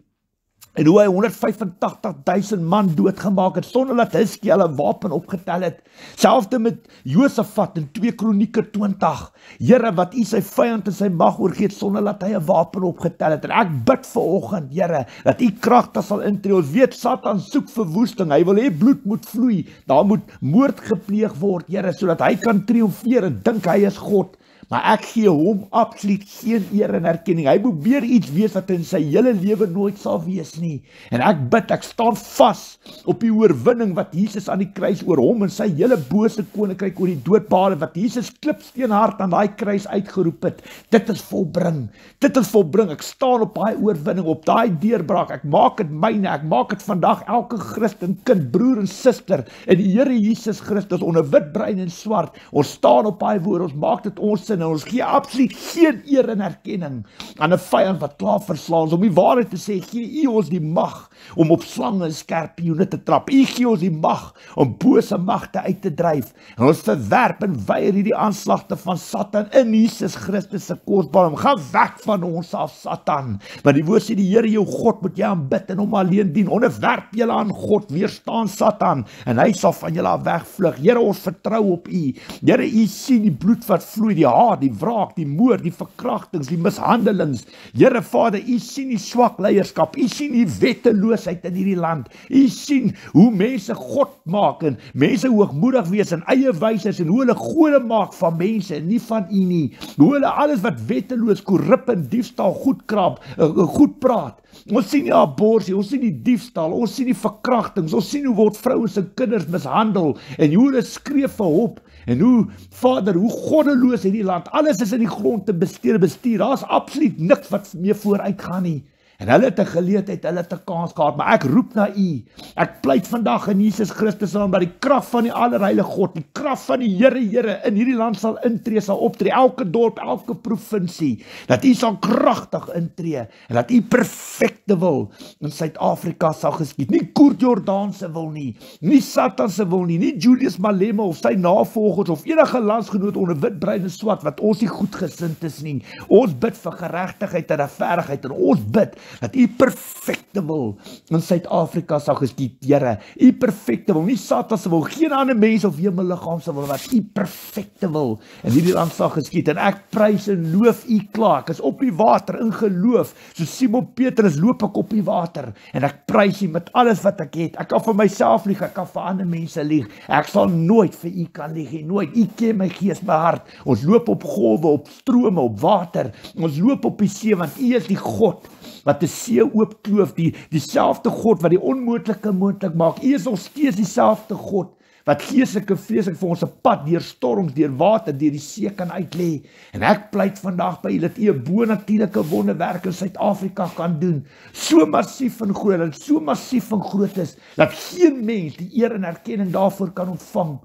En hoe hy 185.000 man doodgemaak het, sonder dat Hiskia 'n wapen opgetel het. Selfde met Josafat in 2 Kronieke 20. Here, wat U sy vyand en sy mag oorgee, sonder dat hy 'n wapen opgetel het. En ek bid vanoggend, Here, dat U kragtig sal intree. Ons weet, Satan soek verwoesting. Hy wil hê bloed moet vloei. Daar moet moord gepleeg word, Here, sodat hy kan triomfeer en dink hy is God. Maar ek gee hom absoluut geen eer en erkenning. Hy moet weer iets wees wat in sy hele lewe nooit sal wees nie. En ek bid, ek staan vas op die oorwinning wat Jesus aan die kruis oor hom en sy hele bose koninkryk oor die dood behaal het, wat Jesus klipsteenhard aan daai kruis uitgeroep het. Dit is volbring. Dit is volbring. Ek staan op daai oorwinning, op daai deurbraak. Ek maak dit myne. Ek maak dit vandag elke Christen, kind, broer en suster in die Here Jesus Christus onder wit, bruin en swart. Ons staan op daai woord. Ons maak dit ons sin. En ons gee absoluut geen eer en erkenning aan 'n vyand wat klaar verslaan. Om die waarheid te sê, gee U ons die mag om op slange en skorpioene te trap. U gee ons die mag om bose magte uit te dryf. En ons verwerp en weier hierdie aanslagte van Satan in Jesus Christus se kosbare naam. Gaan weg van ons af, Satan. Want die woord sê, die Here jou God moet jy aanbid en hom alleen dien. Onderwerp julle aan God, weerstaan Satan en hy sal van julle af wegvlug. Here, ons vertrou op U. Here, U sien die bloed wat vloei, die haat, die wraak, die moord, die verkrachtings, die mishandelings. Here Vader, U sien die swak leierskap, U sien die wetteloosheid in hierdie land. U sien hoe mense God maak en mense hoogmoedig wees en eie wysers en hoe hulle gode maak van mense en nie van U nie. Hoe hulle alles wat wetteloos, korrup en diefstal goed praat. Ons sien die abortus, ons sien die diefstal, ons sien die verkrachtings, ons sien hoe word vrouens en kinders mishandel en hoe hulle skree vir hulp. En hoe, Vader, hoe goddeloos hierdie land, alles is in die grond te bestuur, daar is absoluut niks wat meer vooruit gaan nie. En hulle het 'n geleentheid, hulle het 'n kans gehad, maar ek roep na U. Ek pleit vandag in Jesus Christus naam dat die krag van die Allerheilige God, die krag van die Here in hierdie land sal intree, sal optree, elke dorp, elke provinsie, dat U sal kragtig intree en dat U perfekte wil in Suid-Afrika sal geskied. Nie Koert Jordaan se wil nie Satan se wil nie Julius Malema of sy navolgers of enige landsgenoot onder wit, bruin en swart wat ons nie goedgesind is nie. Ons bid vir geregtigheid en regverdigheid en ons bid dat U perfekte wil in Suid-Afrika sal geskied, Here. U perfekte wil, nie Satan se wil, geen ander mens of hemelliggaam se wil, wat U perfekte wil in hierdie land sal geskied. En ek prys en loof U klaar. Ek is op die water in geloof, so Simon Petrus loop ek op die water en ek prys U met alles wat ek het. Ek kan vir myself lieg, ek kan vir ander mense lieg. Ek sal nooit vir U kan lieg nie, nooit. U ken my gees, my hart. Ons loop op golwe, op strome, op water. Ons loop op die see, want U is die God wat die see oopkloof, dieselfde God wat die onmoontlike moontlik maak. U is nog steeds dieselfde God wat geestelike vreeslik vir ons 'n pad deur storms, deur water, deur die see kan uitlê. En ek pleit vandag by U dat U 'n bonatuurlike wonderwerk in Suid-Afrika kan doen. So massief en groot, dat so massief en groot is, dat geen mens die eer en erkenning daarvoor kan ontvang,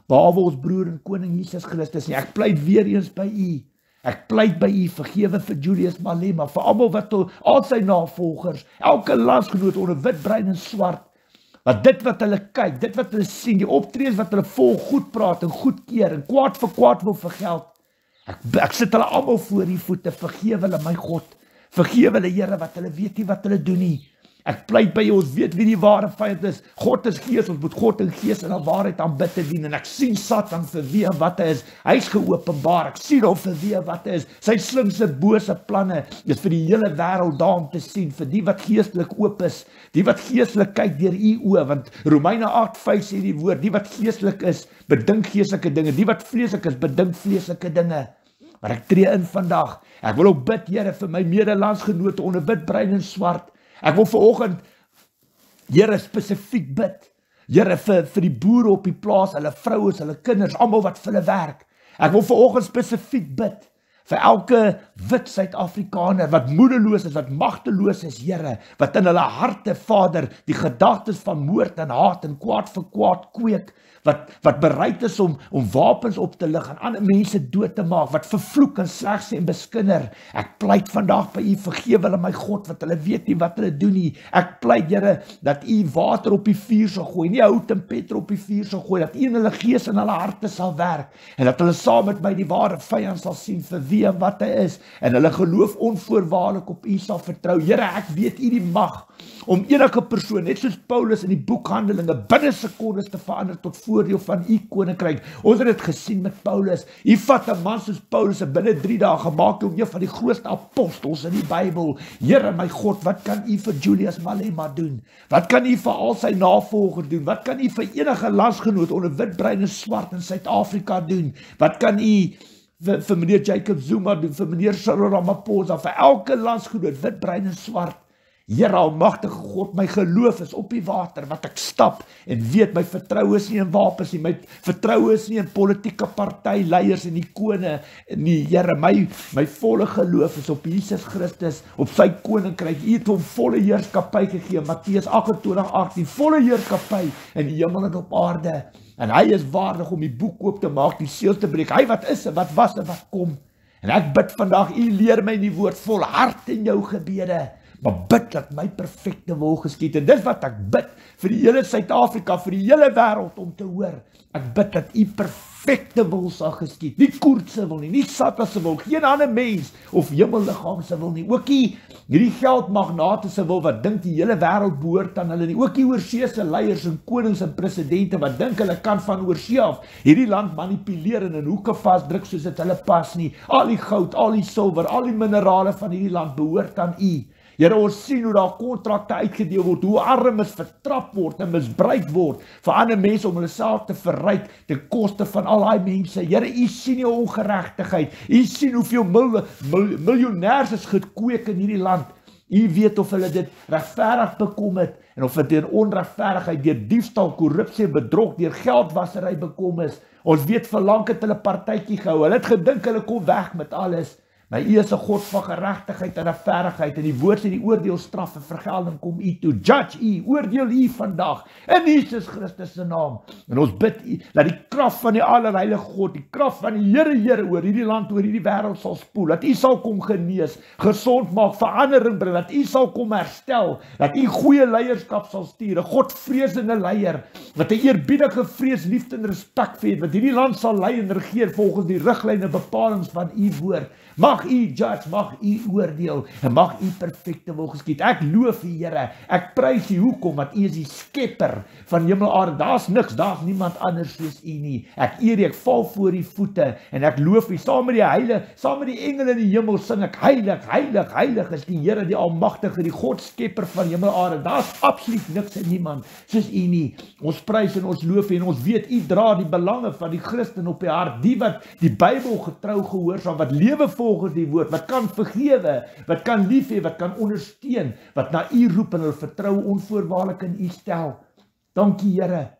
behalwe ons broer en koning Jesus Christus nie. Ek pleit weer eens by U. Ek pleit by U, vergewe vir Julius Malema, vir almal wat al sy navolgers, elke landsgenoot onder wit, bruin en swart, wat dit wat hulle kyk, dit wat hulle sien, die optredes wat hulle volg, goed praat en goed keer, en kwaad vir kwaad wil vergeld. Ek sit hulle almal voor U voete, vergewe hulle my God, vergewe hulle Here, wat hulle weet nie wat hulle doen nie. Ek pleit by U, ons weet wie die ware vyand is. God is gees, ons moet God in gees en in waarheid aanbid te dien. En ek sien Satan vir wie en wat hy is. Hy's geopenbaar. Ek sien hom vir wie en wat hy is. Sy slinkse bose planne is vir die hele wêreld daar om te sien, vir die wat geestelik oop is, die wat geestelik kyk deur U oë, want Romeine 8:5 sê die woord, die wat geestelik is, bedink geestelike dinge, die wat vleeslik is, bedink vleeslike dinge. Maar ek tree in vandag. Ek wil ook bid, Here, vir my medelandsgenote onder wit, bruin en swart. Ek wil vanoggend, Here, spesifiek bid. Here, vir die boere op die plaas, hulle vrouens, hulle kinders, almal wat vir hulle werk. Ek wil vanoggend spesifiek bid vir elke wit Suid-Afrikaner wat moedeloos is, wat magteloos is, Here, wat in hulle harte, Vader, die gedagtes van moord en haat en kwaad vir kwaad kweek, wat bereid is om wapens op te lig en ander mense dood te maak, wat vervloek en sleg sê en beskinner. Ek pleit vandag by U, vergewe hulle my God, wat hulle weet nie wat hulle doen nie. Ek pleit, Here, dat U water op die vuur sal gooi, nie hout en petrol op die vuur sal gooi, dat U in hulle gees en hulle harte sal werk, en dat hulle saam met my die ware vyand sal sien vir wie en wat hy is, en hulle geloof onvoorwaardelik op U sal vertrou. Here, ek weet U die mag om enige persoon, net soos Paulus in die boek Handelinge, binne sekondes te verander tot voordeel van U koninkryk. Ons het dit gesien met Paulus. U vat 'n man soos Paulus en binne 3 dae gemaak hom een van die grootste apostels in die Bybel. Here my God, wat kan U vir Julius Malema doen? Wat kan U vir al sy navolgers doen? Wat kan U vir enige landsgenoot onder wit, bruin en swart in Suid-Afrika doen? Wat kan U vir meneer Jacob Zuma doen, vir meneer Cyril Ramaphosa, vir elke landsgenoot, wit, bruin en swart? Here almagtige God, my geloof is op die water wat ek stap en weet my vertroue is nie in wapens nie, my vertroue is nie in politieke partyleiers en ikone nie. Here, my volle geloof is op Jesus Christus, op sy koninkryk. U het hom volle heerskappy gegee, Matteus 28:18, volle heerskappy in die hemel en op aarde. En hy is waardig om die boek oop te maak, die seels te breek. Hy wat is en wat was en wat kom. En ek bid vandag, U leer my in die woord, volhard in jou gebede, maar bid dat my perfekte wil geskied. En dis wat ek bid vir die hele Suid-Afrika, vir die hele wêreld om te hoor. Ek bid dat U perfekte wil sal geskied. Nie Koert se wil nie, nie Satan se wil, geen ander mens of hemelliggaam se wil nie. Ook nie hierdie geldmagnate se wil wat dink die hele wêreld behoort aan hulle nie. Ook nie oorseese leiers en konings en presidente wat dink hulle kan van oorsee af hierdie land manipuleer en in hoeke vasdruk soos dit hulle pas nie. Al die goud, al die silwer, al die minerale van hierdie land behoort aan U. Here, ons sien hoe daar kontrakte uitgedeel word, hoe armes vertrap word en misbruik word vir ander mense om hulle self te verryk ten koste van al daai mense. Here, U sien die ongeregtigheid. U sien hoeveel miljonêers is gekweek in hierdie land. U weet of hulle dit regverdig bekom het en of dit deur onregverdigheid, deur diefstal, korrupsie, bedrog, deur geldwasery bekom is. Ons weet verlang het hulle partytjie gehou. Hulle het gedink hulle kom weg met alles. Maar U is 'n God van geregtigheid en regverdigheid, en die woord sê die oordeel, straf en vergelding kom U toe. Judge U, oordeel U vandag in Jesus Christus se naam. En ons bid U dat die krag van die allerheilige God, die krag van die Here oor hierdie land, oor hierdie wêreld sal spoel, dat U sal kom genees, gesond maak, verandering bring, dat U sal kom herstel, dat U goeie leierskap sal stuur, 'n godvreesende leier wat 'n eerbiedige vrees, liefde en respek vir het, wat hierdie land sal lei en regeer volgens die riglyne en bepalinge van U woord. Mag U judge, mag U oordeel en mag U perfekte wil geskied. Ek loof U, Here. Ek prys U. Hoekom? Want U is die skepper van hemel en aarde. Daar's niks, daar's niemand anders soos U nie. Ek eer U, ek val voor U voete en ek loof U. Saam met die heilige, saam met die engele in die hemel sing ek heilig, heilig, heilig is die Here, die almagtige, die God skepper van hemel en aarde. Daar's absoluut niks en niemand soos U nie. Ons prys en ons loof U en ons weet U dra die belange van die Christen op U hart, die wat die Bybel getrou gehoorsaam, wat lewe volgens die woord, wat kan vergewe, wat kan lief hê, wat kan ondersteun, wat na U roep en hulle vertroue onvoorwaardelik in U stel. Dankie, Here.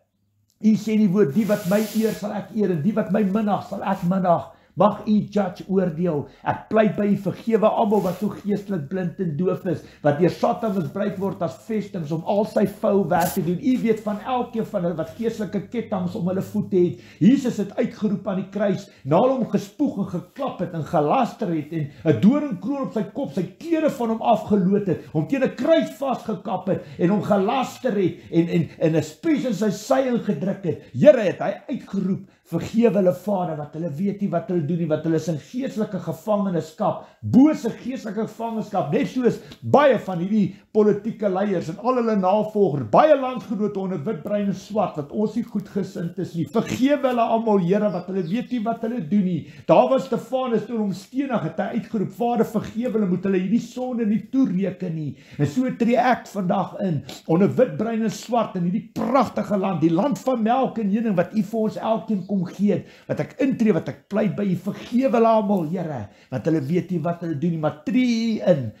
U sê in die woord, die wat my eer sal ek eer, en die wat my minag sal ek minag. Mag u judge oordeel. Ek pleit by u, vergewe almal wat so geestelik blind en doof is, wat deur Satan misbruik word as vestings om al sy vuil werk te doen. U weet van elkeen van hulle wat geestelike kettinge om hulle voete het. Jesus het uitgeroep aan die kruis, nadat hom gespoeg en geklap het en gelaster het en 'n doringkroon op sy kop, sy klere van hom afgeloot het, hom teen 'n kruis vasgekap het en hom gelaster het en 'n spies in sy sy ingedruk het. Here, het hy uitgeroep, vergewe hulle Vader, wat hulle weet nie wat hulle doen nie, wat hulle is in geestelike gevangenskap, bose geestelike gevangenskap, net soos baie van hierdie politieke leiers en al hulle navolgers, baie landgenote onder wit, bruin en swart, wat ons nie goedgesind is nie. Vergewe hulle almal, Here, wat hulle weet nie wat hulle doen nie. Daar was Stefanus toe hom stenig het hy uitgeroep, Vader, vergewe hulle, moet hulle hierdie sonde nie toereken nie. En so tree ek vandag in, onder wit, bruin en swart, in hierdie pragtige land, die land van melk en honing, wat u vir ons elkeen kom gee, wat ek intree, wat ek pleit by u, vergewe hulle almal, Here, want hulle weet nie wat hulle doen nie, maar tree in,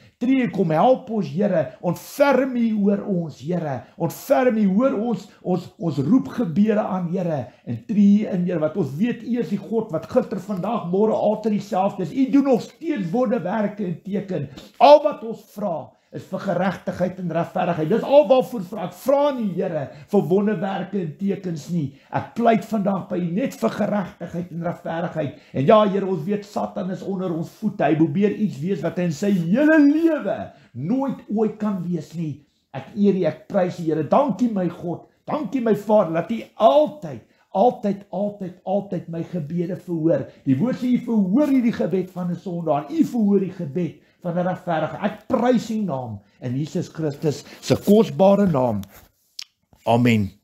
kom help ons, Here, ontferm u oor ons, Here, ontferm u, hoor ons roepgebede aan, Here, en tree in, Here, wat ons weet, u is die God, wat gister, vandag, môre, altyd dieselfde is, u doen nog steeds wonderwerke en teken, al wat ons vra, is vir geregtigheid en regverdigheid. Dis al waarvoor vra. Ek vra nie, Here, vir wonderwerke en tekens nie. Ek pleit vandag by u net vir geregtigheid en regverdigheid. En ja, Here, ons weet Satan is onder ons voete. Hy probeer iets wees wat hy in sy hele lewe nooit ooit kan wees nie. Ek eer u, ek prys u, Here. Dankie my God. Dankie my Vader, dat u altyd my gebede verhoor. Die woord sê, u verhoor die gebed van 'n sondaar. U verhoor die gebed van 'n regverdige. Ek prys u naam in Jesus Christus se kosbare naam. Amen.